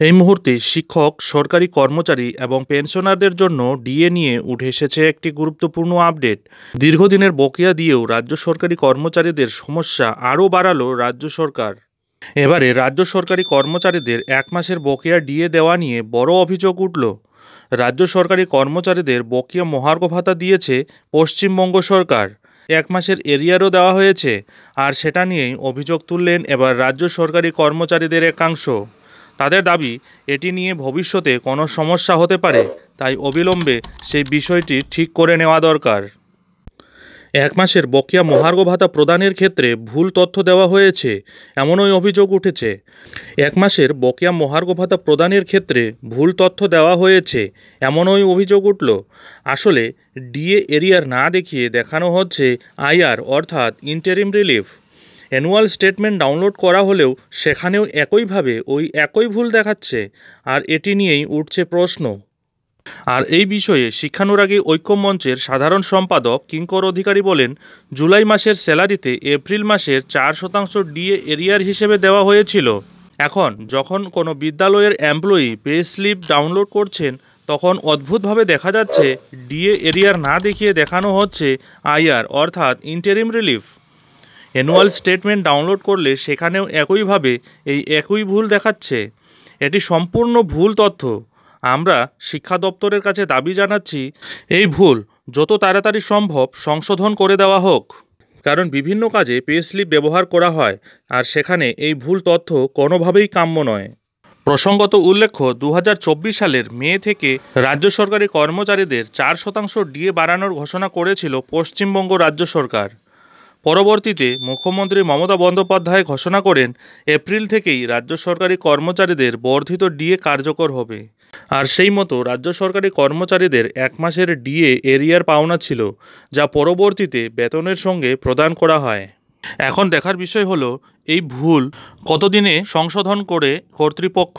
এই মুহূর্তে শিক্ষক, সরকারি কর্মচারী এবং পেনশনারদের জন্য ডিএ নিয়ে উঠে এসেছে একটি গুরুত্বপূর্ণ আপডেট। দীর্ঘদিনের বকেয়া দিয়েও রাজ্য সরকারি কর্মচারীদের সমস্যা আরও বাড়ালো রাজ্য সরকার। এবারে রাজ্য সরকারি কর্মচারীদের 1 মাসের বকেয়া ডিএ দেওয়া নিয়ে বড় অভিযোগ উঠল। রাজ্য সরকারি কর্মচারীদের বকেয়া মহার্ঘ ভাতা দিয়েছে পশ্চিমবঙ্গ সরকার। 1 মাসের এরিয়ারও দেওয়া হয়েছে, আর সেটা নিয়েই অভিযোগ তুললেন এবার রাজ্য সরকারি কর্মচারীদের একাংশ। তাদের দাবি, এটি নিয়ে ভবিষ্যতে কোনো সমস্যা হতে পারে, তাই অবিলম্বে সেই বিষয়টি ঠিক করে নেওয়া দরকার। 1 মাসের বকেয়া মহার্ঘ ভাতা প্রদানের ক্ষেত্রে ভুল তথ্য দেওয়া হয়েছে, এমনই অভিযোগ উঠেছে। 1 মাসের বকেয়া মহার্ঘ ভাতা প্রদানের ক্ষেত্রে ভুল তথ্য দেওয়া হয়েছে, এমনই অভিযোগ উঠল। আসলে ডিএ এরিয়ার না দেখিয়ে দেখানো হচ্ছে আইআর অর্থাৎ interim relief. Annual statement download করা হলেও সেখানেও একইভাবে একই ভুল দেখাচ্ছে, আর এটি নিয়েই উঠছে প্রশ্ন। আর এই বিষয়ে শিক্ষানুরাগী ঐক্য মঞ্চের সাধারণ সম্পাদক কিঙ্কর অধিকারী বলেন, জুলাই মাসের স্যালারিতে এপ্রিল মাসের 4% ডিএ এরিয়ার হিসেবে দেওয়া হয়েছিল। এখন যখন কোনো বিদ্যালয়ের এমপ্লয়ি পে স্লিপ ডাউনলোড করছেন, তখন অদ্ভুতভাবে দেখা যাচ্ছে ডিএ এরিয়ার না দেখিয়ে দেখানো হচ্ছে আইআর অর্থাৎ interim relief. Annual statement download করলে সেখানেও একইভাবে একই ভুল দেখাচ্ছে। এটি সম্পূর্ণ ভুল তথ্য। আমরা শিক্ষা দপ্তরের কাছে দাবি জানাচ্ছি, এই ভুল যত তাড়াতাড়ি সম্ভব সংশোধন করে দেওয়া হোক। কারণ বিভিন্ন কাজে পে স্লিপ ব্যবহার করা হয়, আর সেখানে এই ভুল তথ্য কোনোভাবেই কাম্য নয়। প্রসঙ্গত উল্লেখ্য, 2024 সালের মে থেকে রাজ্য সরকারি কর্মচারীদের 4% ডিএ বাড়ানোর ঘোষণা করেছিল পশ্চিমবঙ্গ রাজ্য সরকার। পরবর্তীতে মুখ্যমন্ত্রী মমতা বন্দ্যোপাধ্যায় ঘোষণা করেন, এপ্রিল থেকেই রাজ্য সরকারি কর্মচারীদের বর্ধিত ডিএ কার্যকর হবে। আর সেই মতো রাজ্য সরকারি কর্মচারীদের 1 মাসের ডিএ এরিয়ার পাওনা ছিল, যা পরবর্তীতে বেতনের সঙ্গে প্রদান করা হয়। এখন দেখার বিষয় হলো, এই ভুল কতদিনে সংশোধন করে কর্তৃপক্ষ।